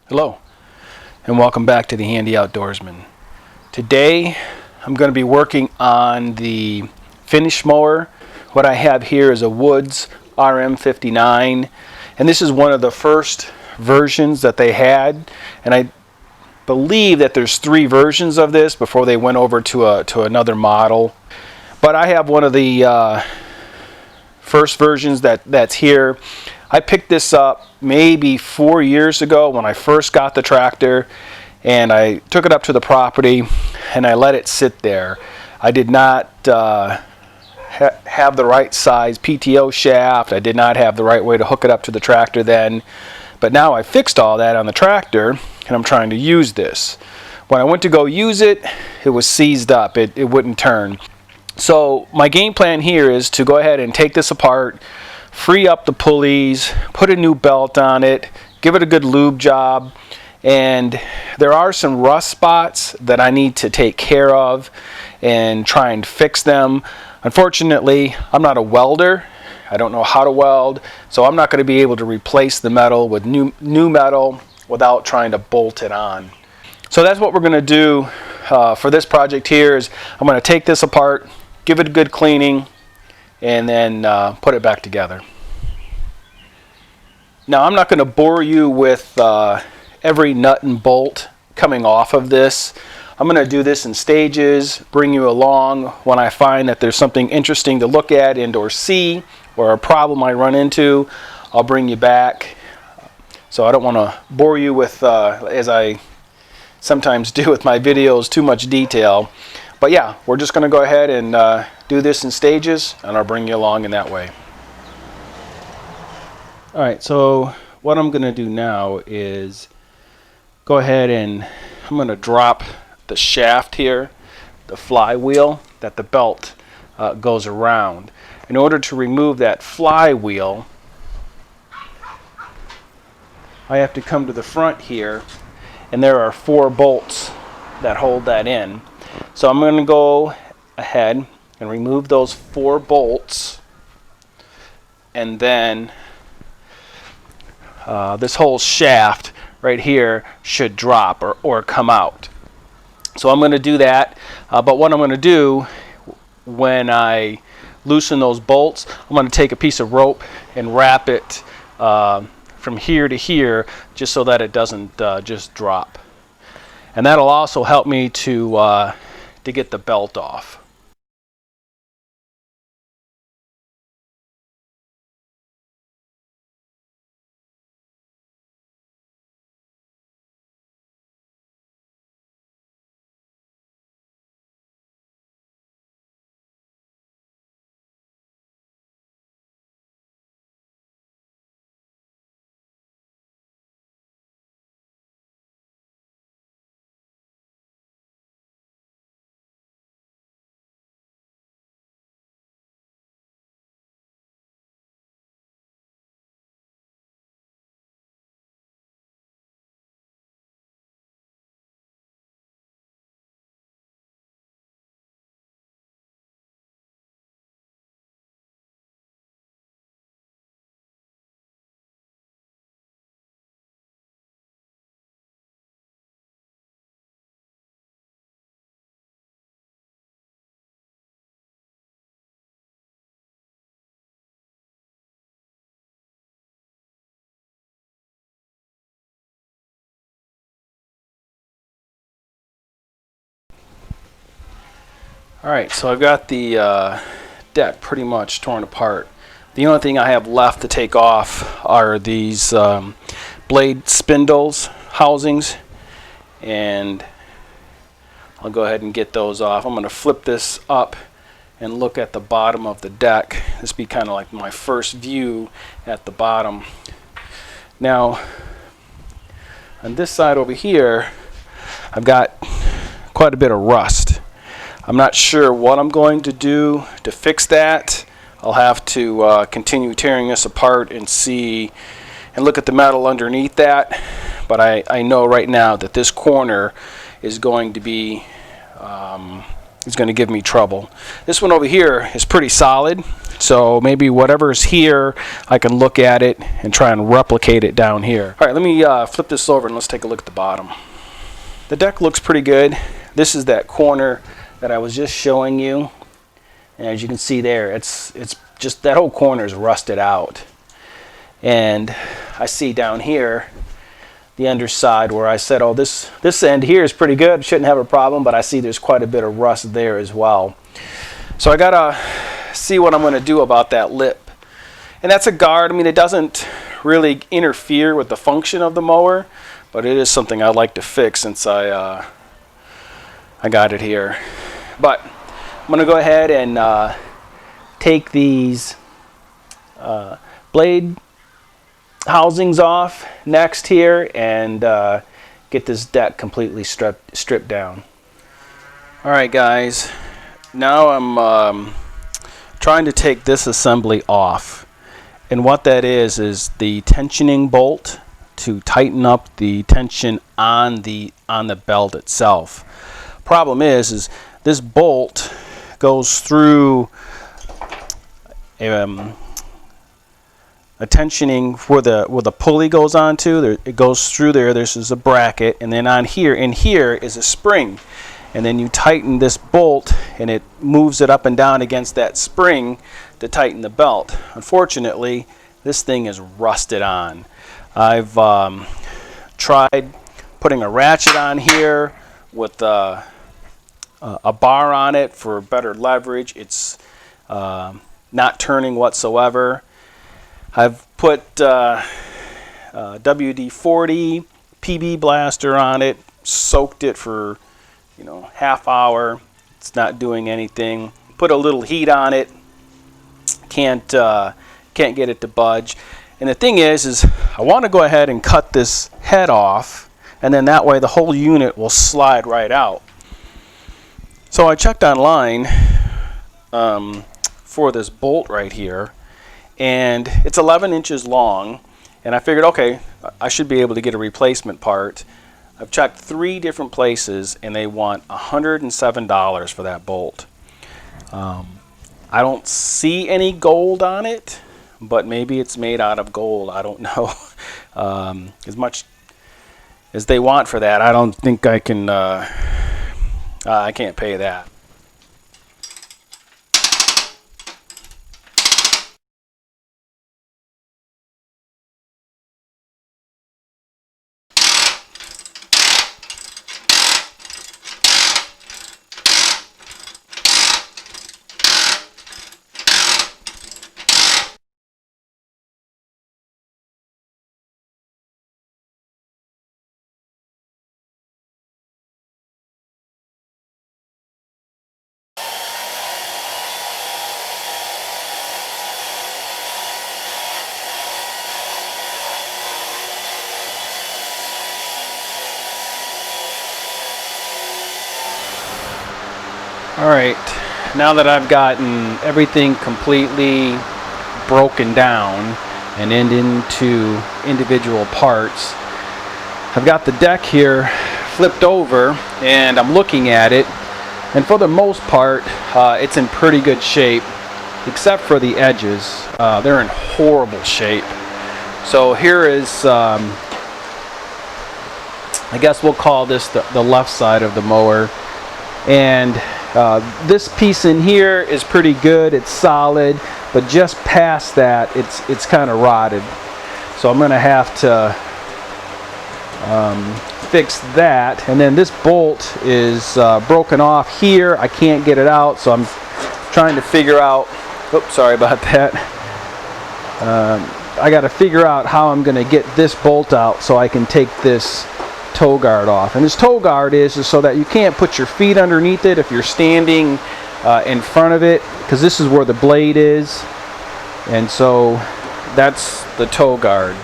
Hello, and welcome back to the Handy Outdoorsman. Today, I'm going to be working on the finish mower. What I have here is a Woods RM59, and this is one of the first versions that they had, and I believe that there's 3 versions of this before they went over to another model. But I have one of the first versions that's here. I picked this up maybe 4 years ago when I first got the tractor, and I took it up to the property and I let it sit there. I did not have the right size PTO shaft. I did not have the right way to hook it up to the tractor then, but now I fixed all that on the tractor and I'm trying to use this. When I went to go use it, it was seized up. It wouldn't turn. So my game plan here is to go ahead and take this apart, free up the pulleys, put a new belt on it, give it a good lube job, and there are some rust spots that I need to take care of and try and fix them. Unfortunately, I'm not a welder. I don't know how to weld, so I'm not going to be able to replace the metal with new metal without trying to bolt it on. So that's what we're going to do for this project here. Is I'm going to take this apart, give it a good cleaning, and then put it back together. Now I'm not going to bore you with every nut and bolt coming off of this. I'm going to do this in stages, bring you along when I find that there's something interesting to look at and or see, or a problem I run into, I'll bring you back. So I don't want to bore you with, as I sometimes do with my videos, too much detail. But yeah, we're just going to go ahead and do this in stages, and I'll bring you along in that way. Alright, so what I'm going to do now is go ahead and I'm going to drop the shaft here, the flywheel that the belt goes around. In order to remove that flywheel, I have to come to the front here, and there are 4 bolts that hold that in. So I'm going to go ahead and remove those 4 bolts, and then this whole shaft right here should drop or come out. So I'm going to do that, but what I'm going to do when I loosen those bolts, I'm going to take a piece of rope and wrap it from here to here just so that it doesn't just drop. And that'll also help me to get the belt off. Alright, so I've got the deck pretty much torn apart. The only thing I have left to take off are these blade spindles, housings, and I'll go ahead and get those off. I'm going to flip this up and look at the bottom of the deck. This will be kind of like my first view at the bottom. Now, on this side over here, I've got quite a bit of rust. I'm not sure what I'm going to do to fix that. I'll have to continue tearing this apart and see and look at the metal underneath that. But I know right now that this corner is going to be is going to give me trouble. This one over here is pretty solid, so maybe whatever's here, I can look at it and try and replicate it down here. All right, let me flip this over and let's take a look at the bottom. The deck looks pretty good. This is that corner that I was just showing you. And as you can see there, it's just that whole corner is rusted out. And I see down here the underside where I said, oh, this end here is pretty good, shouldn't have a problem, but I see there's quite a bit of rust there as well. So I gotta see what I'm gonna do about that lip. And that's a guard. I mean, it doesn't really interfere with the function of the mower, but it is something I'd like to fix since I got it here. But I'm gonna go ahead and take these blade housings off next here and get this deck completely stripped down. Alright guys, now I'm trying to take this assembly off, and what that is the tensioning bolt to tighten up the tension on the belt itself. Problem is this bolt goes through a tensioning where the pulley goes onto. It goes through there. This is a bracket, and then on here, in here is a spring, and then you tighten this bolt and it moves it up and down against that spring to tighten the belt. Unfortunately, this thing is rusted on. I've tried putting a ratchet on here with a bar on it for better leverage. It's not turning whatsoever. I've put WD-40 PB blaster on it, soaked it for half hour. It's not doing anything. Put a little heat on it. Can't get it to budge. And the thing is I want to go ahead and cut this head off, and then that way the whole unit will slide right out. So I checked online for this bolt right here, and it's 11 inches long, and I figured, okay, I should be able to get a replacement part. I've checked 3 different places and they want $107 for that bolt. I don't see any gold on it, but maybe it's made out of gold. I don't know. As much as they want for that, I don't think I can. I can't pay that. Alright, now that I've gotten everything completely broken down and into individual parts, I've got the deck here flipped over and I'm looking at it, and for the most part it's in pretty good shape except for the edges. They're in horrible shape. So here is I guess we'll call this the left side of the mower, and this piece in here is pretty good, it's solid, but just past that it's kind of rotted. So I'm gonna have to fix that. And then this bolt is broken off here. I can't get it out, so I'm trying to figure out, oops, sorry about that. I got to figure out how I'm gonna get this bolt out so I can take this toe guard off. And this toe guard is so that you can't put your feet underneath it if you're standing in front of it, because this is where the blade is, and so that's the toe guard.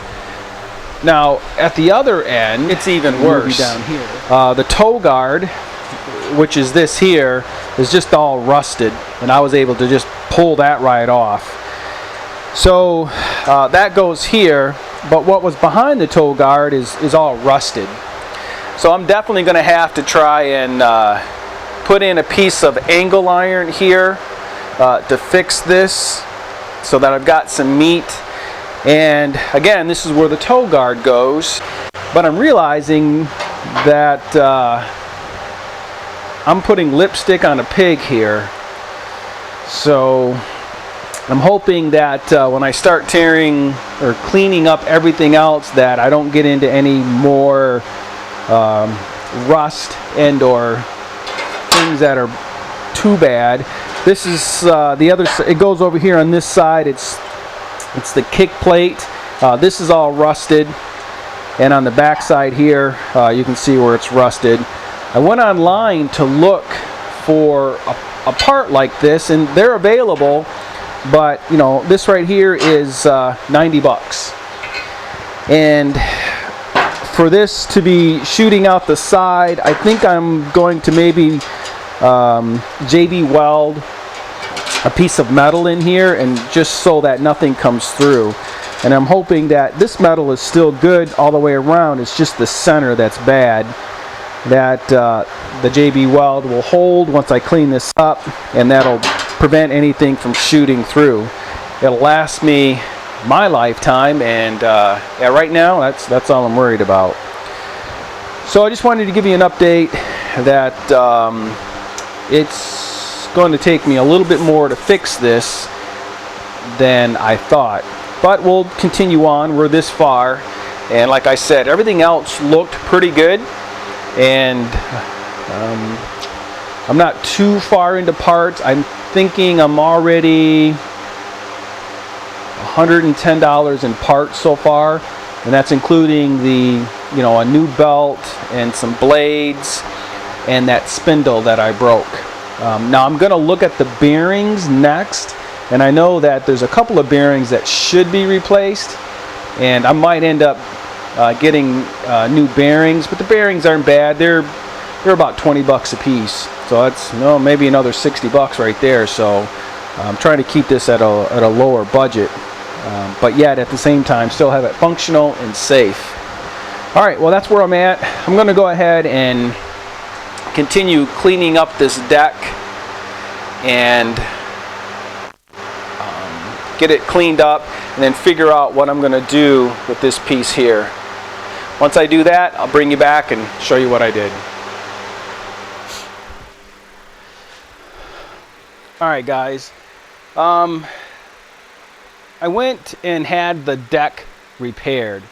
Now at the other end it's even worse. Down here. The toe guard, which is this here, is just all rusted, and I was able to just pull that right off. So that goes here, but what was behind the toe guard is all rusted. So I'm definitely going to have to try and put in a piece of angle iron here to fix this so that I've got some meat. And again, this is where the toe guard goes, but I'm realizing that I'm putting lipstick on a pig here. So I'm hoping that when I start tearing or cleaning up everything else, that I don't get into any more rust and or things that are too bad. This is the other side. It goes over here on this side. It's the kick plate. This is all rusted, and on the back side here you can see where it's rusted. I went online to look for a part like this, and they're available, but you know, this right here is 90 bucks, and for this to be shooting out the side, I think I'm going to maybe JB weld a piece of metal in here, and just so that nothing comes through. And I'm hoping that this metal is still good all the way around. It's just the center that's bad, that the JB weld will hold once I clean this up, and that'll prevent anything from shooting through. It'll last me my lifetime, and yeah, right now that's all I'm worried about. So I just wanted to give you an update that it's going to take me a little bit more to fix this than I thought, but we'll continue on. We're this far, and like I said, everything else looked pretty good, and I'm not too far into parts. I'm thinking I'm already $110 in parts so far, and that's including the, you know, a new belt and some blades and that spindle that I broke. Now I'm going to look at the bearings next, and I know that there's a couple of bearings that should be replaced, and I might end up getting new bearings, but the bearings aren't bad. They're about 20 bucks a piece, so that's, no, maybe another 60 bucks right there. So I'm trying to keep this at a lower budget, but yet at the same time still have it functional and safe. All right, well, that's where I'm at. I'm going to go ahead and continue cleaning up this deck and get it cleaned up, and then figure out what I'm going to do with this piece here. Once I do that, I'll bring you back and show you what I did. Alright guys, I went and had the deck repaired.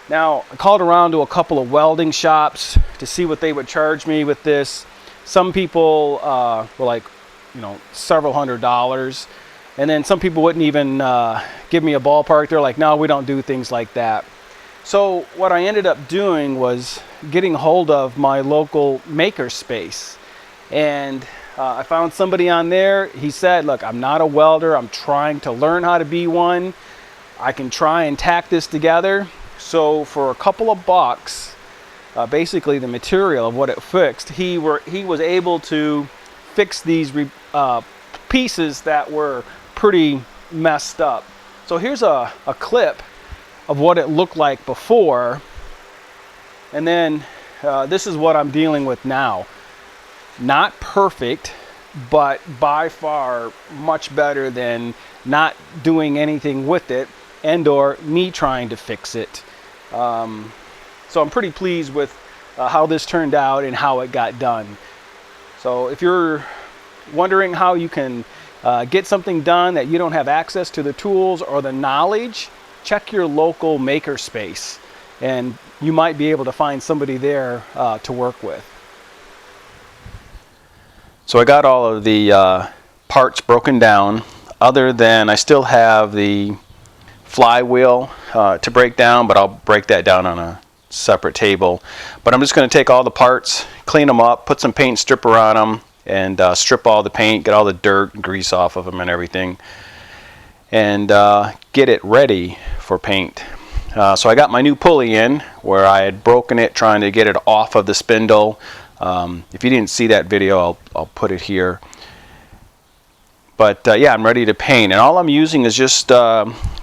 Now, I called around to a couple of welding shops to see what they would charge me with this. Some people were like, you know, several $100s, and then some people wouldn't even give me a ballpark. They're like, no, we don't do things like that. So what I ended up doing was getting hold of my local makerspace, and I found somebody on there. He said, look, I'm not a welder, I'm trying to learn how to be one. I can try and tack this together. So for a couple of bucks, basically the material of what it fixed, he was able to fix these pieces that were pretty messed up. So here's a clip of what it looked like before, and then this is what I'm dealing with now. Not perfect, but by far much better than not doing anything with it and or me trying to fix it. So I'm pretty pleased with how this turned out and how it got done. So if you're wondering how you can get something done that you don't have access to the tools or the knowledge, check your local makerspace, and you might be able to find somebody there to work with. So I got all of the parts broken down, other than I still have the flywheel to break down, but I'll break that down on a separate table. But I'm just going to take all the parts, clean them up, put some paint stripper on them, and strip all the paint, get all the dirt and grease off of them and everything, and get it ready for paint. So I got my new pulley in where I had broken it trying to get it off of the spindle. If you didn't see that video, I'll put it here. But yeah, I'm ready to paint, and all I'm using is just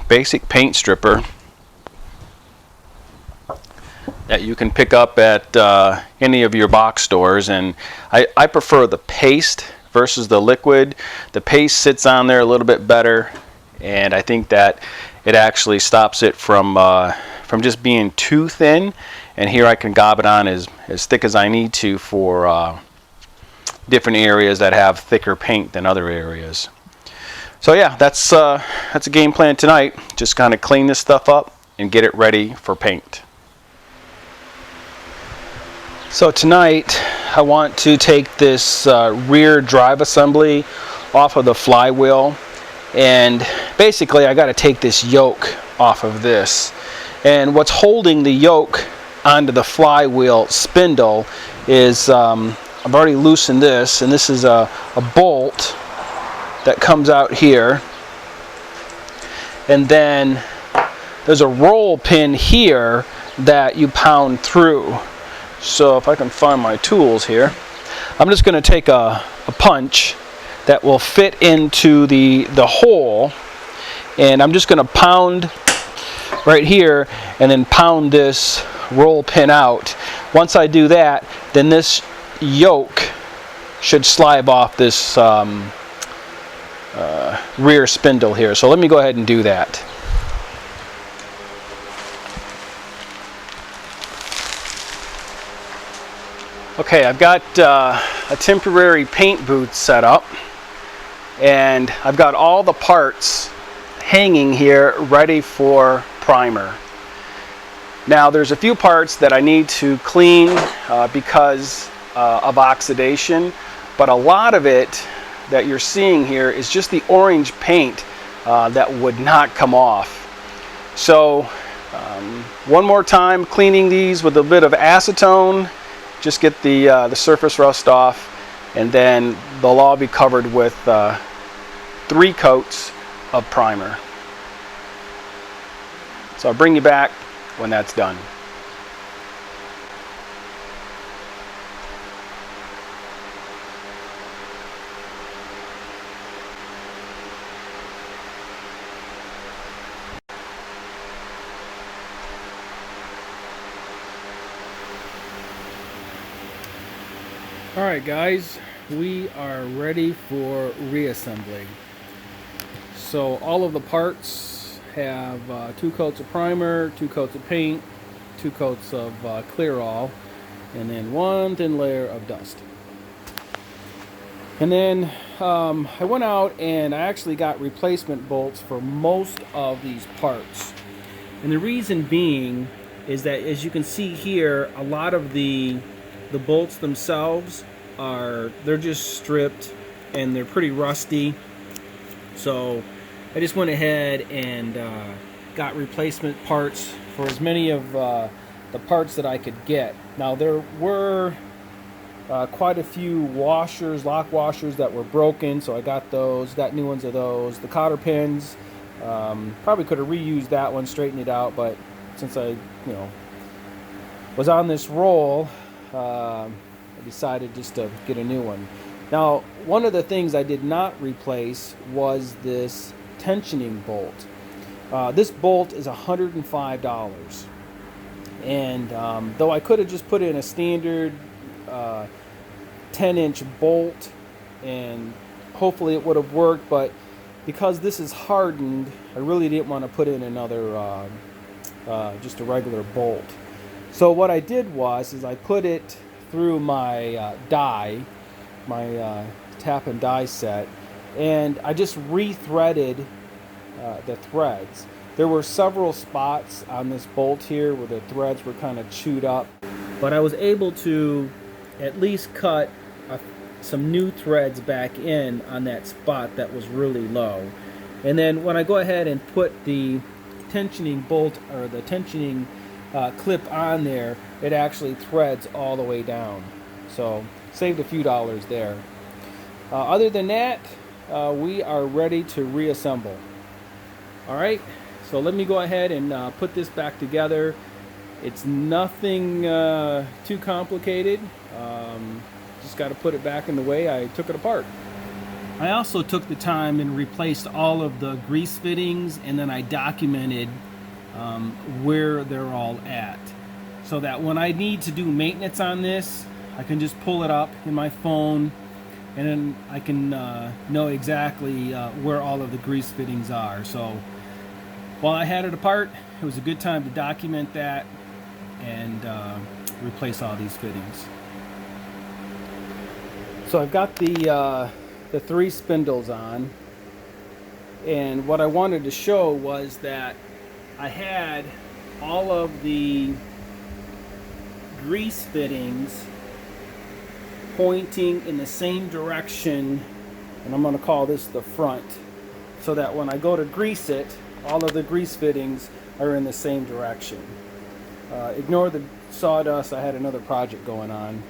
basic paint stripper. that you can pick up at any of your box stores, and I prefer the paste versus the liquid. The paste sits on there a little bit better, and I think that it actually stops it from just being too thin. And here I can gob it on as thick as I need to for different areas that have thicker paint than other areas. So yeah, that's a game plan tonight. Just kind of clean this stuff up and get it ready for paint. So tonight I want to take this rear drive assembly off of the flywheel, and basically I got to take this yoke off of this. And what's holding the yoke onto the flywheel spindle is I've already loosened this, and this is a bolt that comes out here, and then there's a roll pin here that you pound through. So if I can find my tools here, I'm just going to take a punch that will fit into the hole, and I'm just going to pound right here and then pound this roll pin out. Once I do that, then this yoke should slide off this rear spindle here. So let me go ahead and do that. Okay, I've got a temporary paint booth set up, and I've got all the parts hanging here ready for primer. Now there's a few parts that I need to clean because of oxidation, but a lot of it that you're seeing here is just the orange paint that would not come off. So one more time, cleaning these with a bit of acetone, just get the surface rust off, and then they'll all be covered with 3 coats of primer. So I'll bring you back when that's done. Alright guys, we are ready for reassembly. So all of the parts have 2 coats of primer, 2 coats of paint, 2 coats of clear all, and then 1 thin layer of dust. And then I went out and I actually got replacement bolts for most of these parts. And the reason being is that, as you can see here, a lot of the bolts themselves they're just stripped and they're pretty rusty. So I just went ahead and got replacement parts for as many of the parts that I could get. Now there were quite a few washers, lock washers that were broken, so I got those, got new ones of those. The cotter pins, probably could have reused that one, straightened it out, but since I was on this roll, I decided just to get a new one. Now, one of the things I did not replace was this tensioning bolt. This bolt is $105, and though I could have just put in a standard 10-inch bolt and hopefully it would have worked, but because this is hardened, I really didn't want to put in another just a regular bolt. So what I did was I put it through my die, my tap and die set, and I just re-threaded the threads. There were several spots on this bolt here where the threads were kind of chewed up, but I was able to at least cut some new threads back in on that spot that was really low. And then when I go ahead and put the tensioning bolt or the tensioning clip on there, it actually threads all the way down. So saved a few dollars there. Other than that, we are ready to reassemble. Alright, so let me go ahead and put this back together. It's nothing too complicated. Just got to put it back in the way I took it apart. I also took the time and replaced all of the grease fittings, and then I documented where they're all at. so that when I need to do maintenance on this, I can just pull it up in my phone, and then I can know exactly where all of the grease fittings are. So while I had it apart, it was a good time to document that and replace all these fittings. So I've got the 3 spindles on, and what I wanted to show was that I had all of the grease fittings pointing in the same direction, and I'm going to call this the front, so that when I go to grease it, all of the grease fittings are in the same direction. Ignore the sawdust, I had another project going on.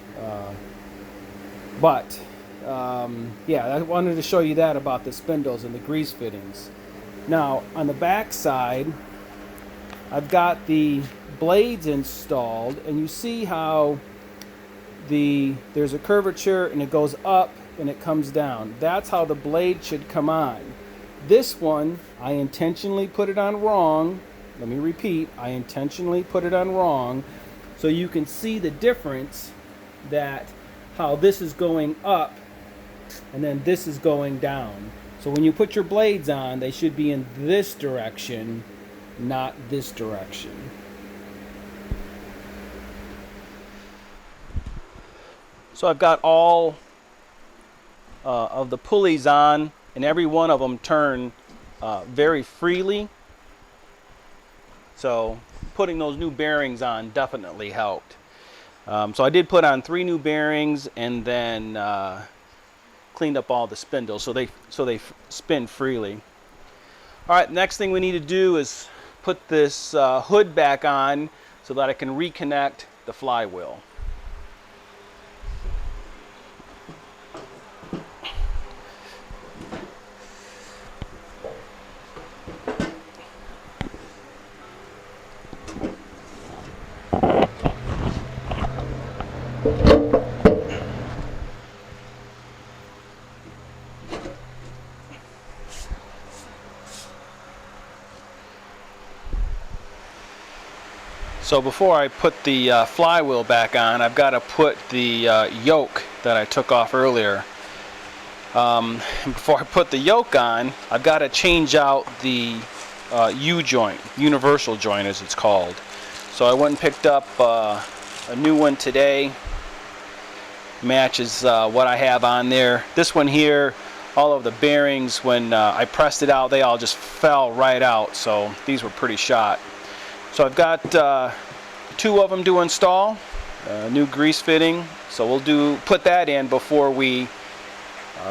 Yeah, I wanted to show you that about the spindles and the grease fittings. Now, on the back side, I've got the blades installed, and you see how there's a curvature and it goes up and it comes down. That's how the blade should come on. This one, I intentionally put it on wrong. Let me repeat, I intentionally put it on wrong, so you can see the difference, that how this is going up and then this is going down. So when you put your blades on, they should be in this direction, not this direction. So I've got all of the pulleys on, and every one of them turn very freely. So putting those new bearings on definitely helped. So I did put on 3 new bearings, and then cleaned up all the spindles so they spin freely. All right, next thing we need to do is put this hood back on so that I can reconnect the flywheel. So before I put the flywheel back on, I've got to put the yoke that I took off earlier. Before I put the yoke on, I've got to change out the U-joint, universal joint as it's called. So I went and picked up a new one today. Matches what I have on there. This one here, all of the bearings, when I pressed it out, they all just fell right out. So these were pretty shot. So I've got 2 of them to install, new grease fitting. So we'll put that in before we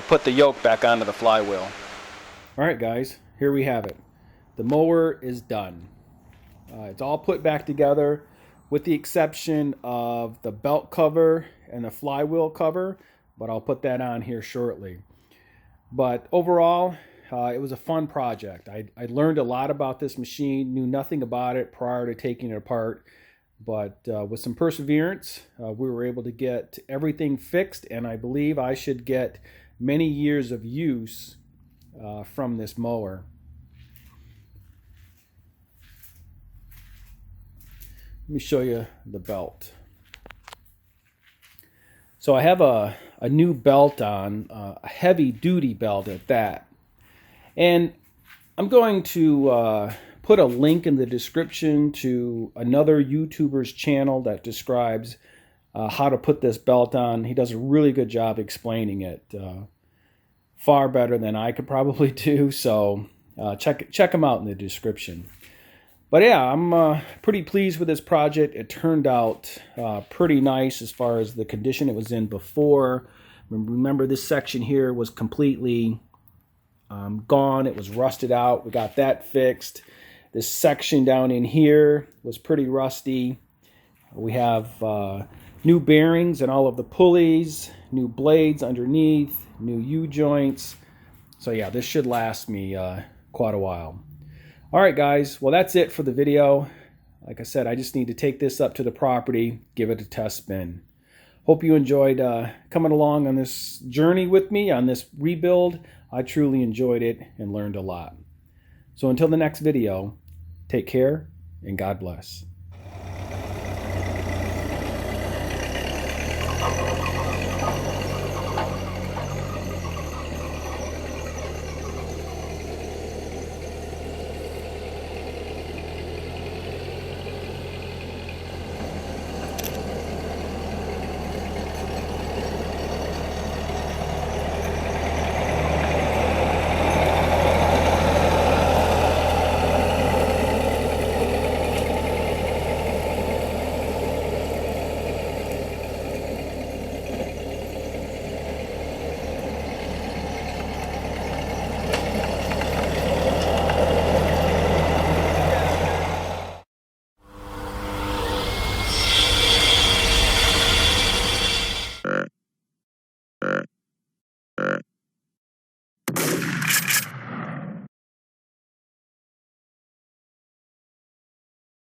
put the yoke back onto the flywheel. All right, guys, here we have it. The mower is done. It's all put back together, with the exception of the belt cover and the flywheel cover, but I'll put that on here shortly. But overall, it was a fun project. I learned a lot about this machine, knew nothing about it prior to taking it apart, but with some perseverance, we were able to get everything fixed, and I believe I should get many years of use from this mower. Let me show you the belt. So I have a new belt on, a heavy duty belt at that. And I'm going to put a link in the description to another YouTuber's channel that describes how to put this belt on. He does a really good job explaining it, far better than I could probably do. So check him out in the description. But yeah, I'm pretty pleased with this project. It turned out pretty nice as far as the condition it was in before. Remember, this section here was completely gone. It was rusted out. We got that fixed. This section down in here was pretty rusty. We have new bearings and all of the pulleys, new blades underneath, new U-joints. So yeah, this should last me quite a while. All right, guys. Well, that's it for the video. Like I said, I just need to take this up to the property, give it a test spin. Hope you enjoyed coming along on this journey with me on this rebuild. I truly enjoyed it and learned a lot. So until the next video, take care and God bless.